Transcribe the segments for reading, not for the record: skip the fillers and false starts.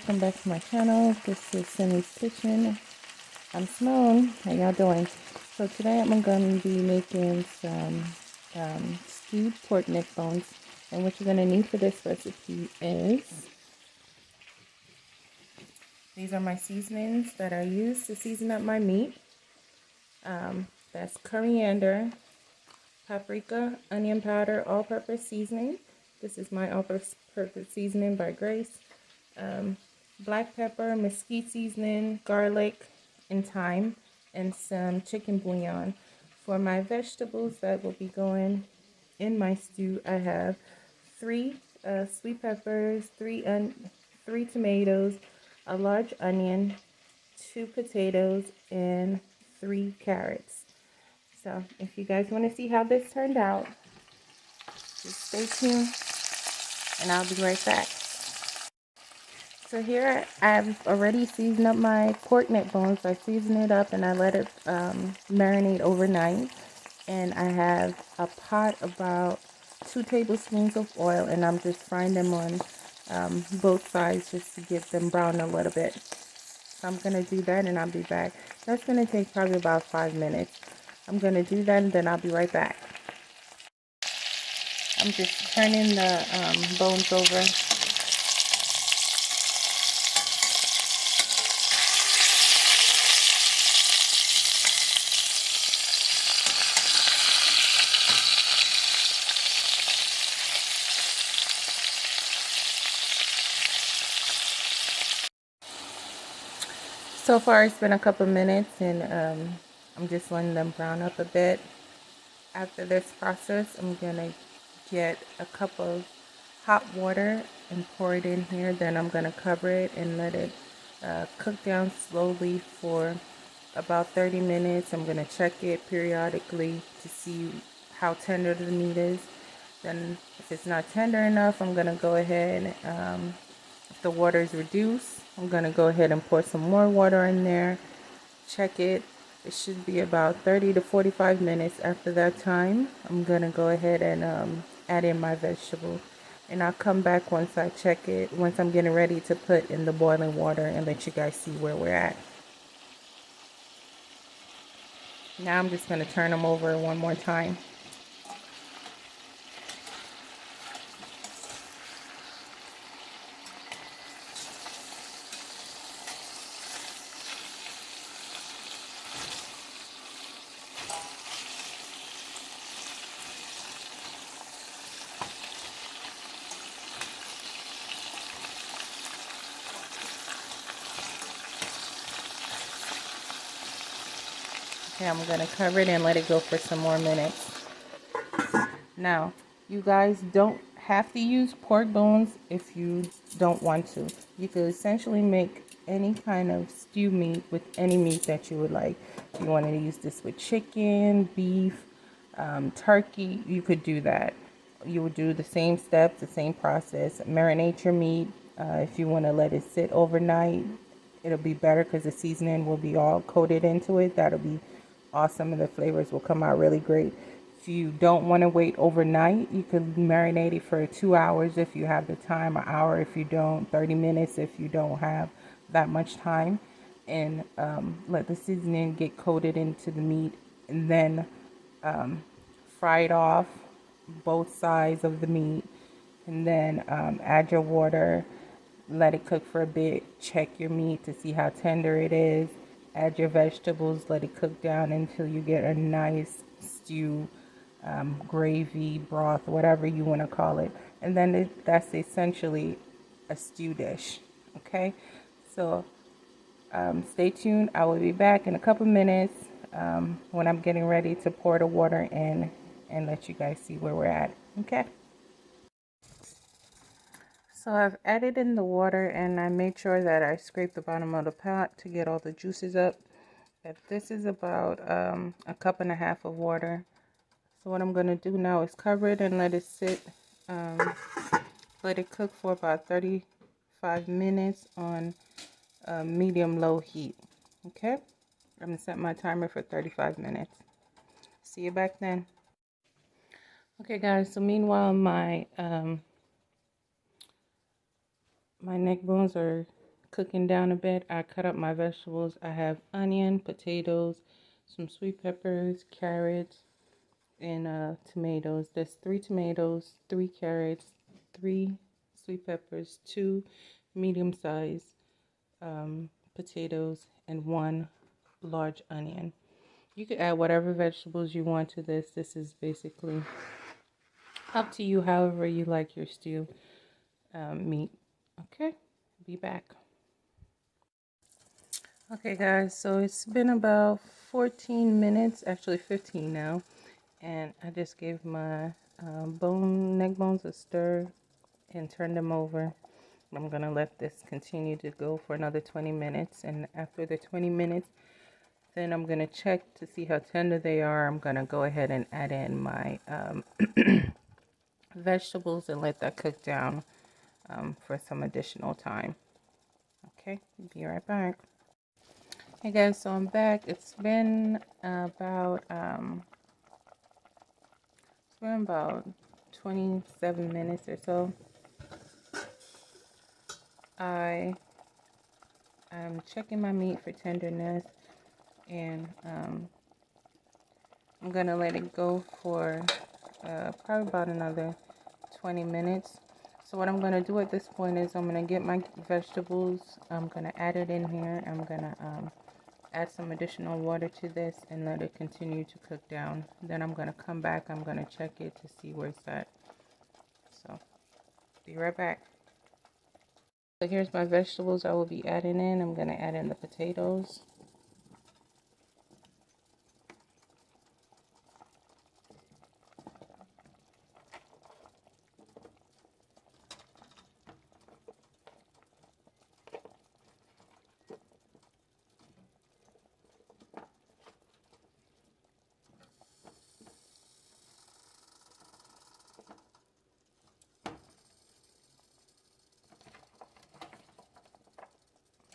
welcome back to my channel. This is Cindy's Kitchen. I'm Simone. How y'all doing? So today I'm going to be making some stewed pork neck bones. And what you're going to need for this recipe is, these are my seasonings that I use to season up my meat. That's coriander, paprika, onion powder, all-purpose seasoning. This is my all-purpose seasoning by Grace. Black pepper, mesquite seasoning, garlic, and thyme, and some chicken bouillon. For my vegetables that will be going in my stew, I have 3 sweet peppers, 3 tomatoes, a large onion, 2 potatoes, and 3 carrots. So if you guys want to see how this turned out, just stay tuned and I'll be right back. So here I've already seasoned up my pork neck bones. I seasoned it up and I let it marinate overnight. And I have a pot about 2 tablespoons of oil, and I'm just frying them on both sides just to get them brown a little bit. So I'm going to do that and I'll be back. That's going to take probably about 5 minutes. I'm going to do that and then I'll be right back. I'm just turning the bones over. So far it's been a couple minutes and I'm just letting them brown up a bit. After this process, I'm going to get a cup of hot water and pour it in here. Then I'm going to cover it and let it cook down slowly for about 30 minutes. I'm going to check it periodically to see how tender the meat is. Then if it's not tender enough, I'm going to go ahead, if the water is reduced, I'm going to go ahead and pour some more water in there. Check it. It should be about 30 to 45 minutes. After that time, I'm going to go ahead and add in my vegetables. And I'll come back once I check it, once I'm getting ready to put in the boiling water and let you guys see where we're at. Now I'm just going to turn them over one more time. Okay, I'm going to cover it and let it go for some more minutes. Now, you guys don't have to use pork bones if you don't want to. You could essentially make any kind of stew meat with any meat that you would like. If you wanted to use this with chicken, beef, turkey, you could do that. You would do the same steps, the same process. Marinate your meat. If you want to let it sit overnight, it'll be better because the seasoning will be all coated into it. That'll be awesome and the flavors will come out really great. If you don't want to wait overnight, you can marinate it for 2 hours if you have the time, an hour if you don't, 30 minutes if you don't have that much time, and let the seasoning get coated into the meat, and then fry it off both sides of the meat, and then add your water, let it cook for a bit, check your meat to see how tender it is, add your vegetables, let it cook down until you get a nice stew, gravy, broth, whatever you want to call it. And then that's essentially a stew dish. Okay, so stay tuned. I will be back in a couple minutes when I'm getting ready to pour the water in and let you guys see where we're at. Okay. So I've added in the water and I made sure that I scraped the bottom of the pot to get all the juices up. This is about a cup and a half of water. So what I'm going to do now is cover it and let it sit, let it cook for about 35 minutes on medium-low heat. Okay, I'm going to set my timer for 35 minutes. See you back then. Okay guys, so meanwhile my my neck bones are cooking down a bit, I cut up my vegetables. I have onion, potatoes, some sweet peppers, carrots, and tomatoes. There's 3 tomatoes, 3 carrots, 3 sweet peppers, 2 medium-sized potatoes, and 1 large onion. You could add whatever vegetables you want to this. This is basically up to you, however you like your stew meat. Okay, be back. Okay guys, so it's been about 14 minutes, actually 15 now, and I just gave my neck bones a stir and turned them over. I'm gonna let this continue to go for another 20 minutes, and after the 20 minutes, then I'm gonna check to see how tender they are. I'm gonna go ahead and add in my vegetables and let that cook down for some additional time. Okay, be right back. Hey guys, so I'm back. It's been about 27 minutes or so. I am checking my meat for tenderness, and I'm gonna let it go for probably about another 20 minutes. So what I'm gonna do at this point is I'm gonna get my vegetables. I'm gonna add it in here. I'm gonna add some additional water to this and let it continue to cook down. Then I'm going to come back. I'm going to check it to see where it's at. So, be right back. So here's my vegetables I will be adding in. I'm going to add in the potatoes.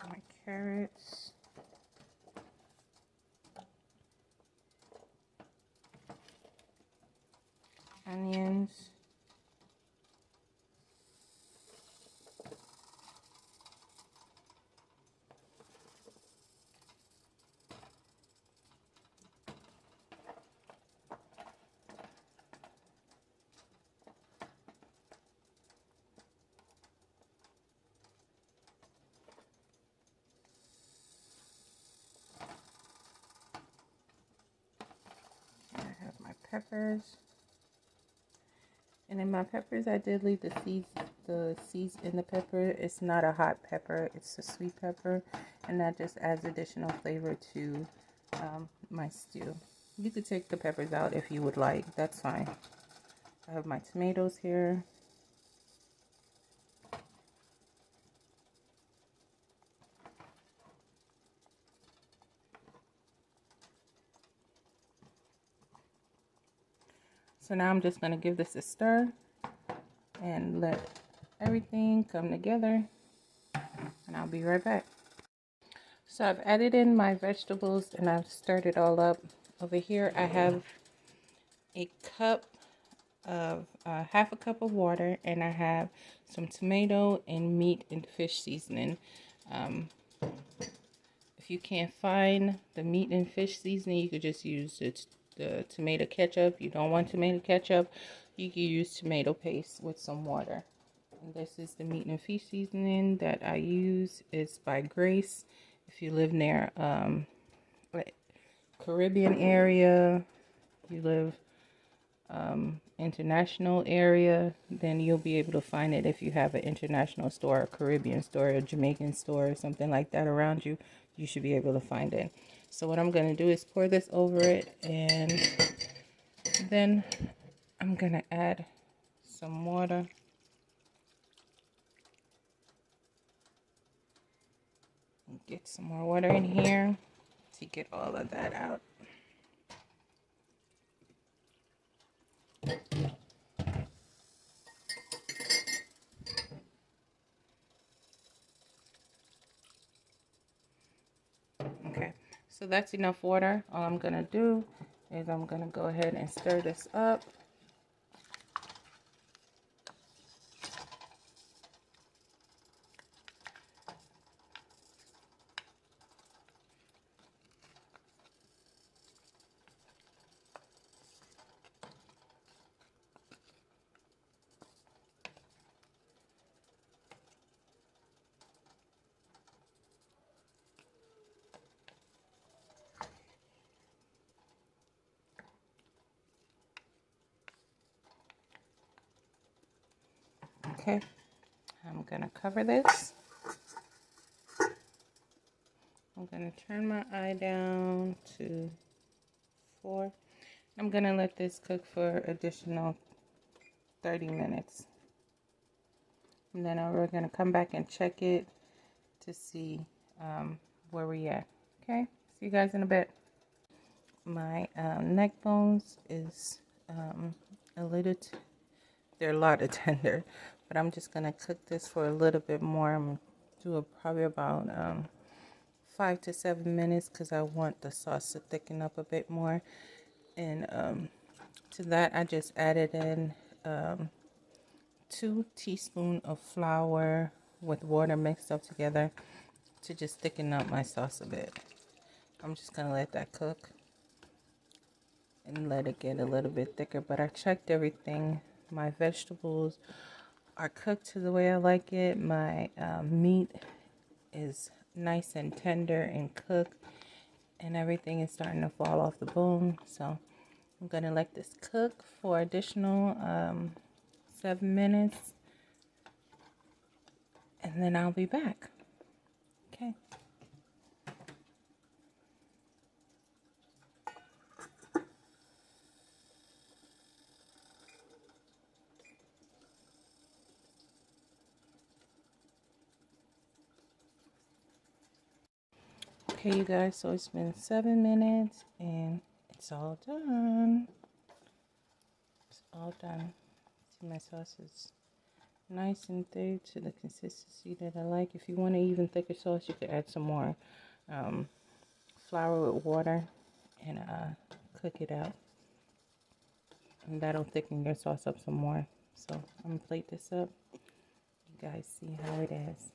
My carrots. Onions. I have my peppers. And in my peppers, I did leave the seeds in the pepper. It's not a hot pepper, it's a sweet pepper, and that just adds additional flavor to my stew. You could take the peppers out if you would like, that's fine. I have my tomatoes here. So now I'm just going to give this a stir and let everything come together, and I'll be right back. So I've added in my vegetables and I've stirred it all up. Over here I have a cup of half a cup of water, and I have some tomato and meat and fish seasoning. If you can't find the meat and fish seasoning, you could just use the tomato ketchup. If you don't want tomato ketchup, you can use tomato paste with some water. And this is the meat and fish seasoning that I use. It's by Grace. If you live near Caribbean area, you live international area, then you'll be able to find it. If you have an international store, a Caribbean store, a Jamaican store, or something like that around you, you should be able to find it. So what I'm going to do is pour this over it, and then I'm going to add some water. Get some more water in here to get all of that out. Okay, so that's enough water. All I'm gonna do is I'm gonna go ahead and stir this up. Okay, I'm gonna cover this. I'm gonna turn my eye down to 4. I'm gonna let this cook for additional 30 minutes. And then we're gonna come back and check it to see where we at. Okay, see you guys in a bit. My neck bones is they're a lot of tender, but I'm just gonna cook this for a little bit more. I'm gonna do probably about 5 to 7 minutes because I want the sauce to thicken up a bit more. And to that, I just added in 2 teaspoons of flour with water mixed up together to just thicken up my sauce a bit. I'm just gonna let that cook and let it get a little bit thicker, but I checked everything. My vegetables are cooked to the way I like it. My meat is nice and tender and cooked, and everything is starting to fall off the bone. So I'm gonna let this cook for additional 7 minutes, and then I'll be back. Okay. Okay, you guys, so it's been 7 minutes and it's all done. It's all done. See, my sauce is nice and thick to the consistency that I like. If you want an even thicker sauce, you could add some more flour with water and cook it out. And that'll thicken your sauce up some more. So I'm gonna plate this up. You guys see how it is.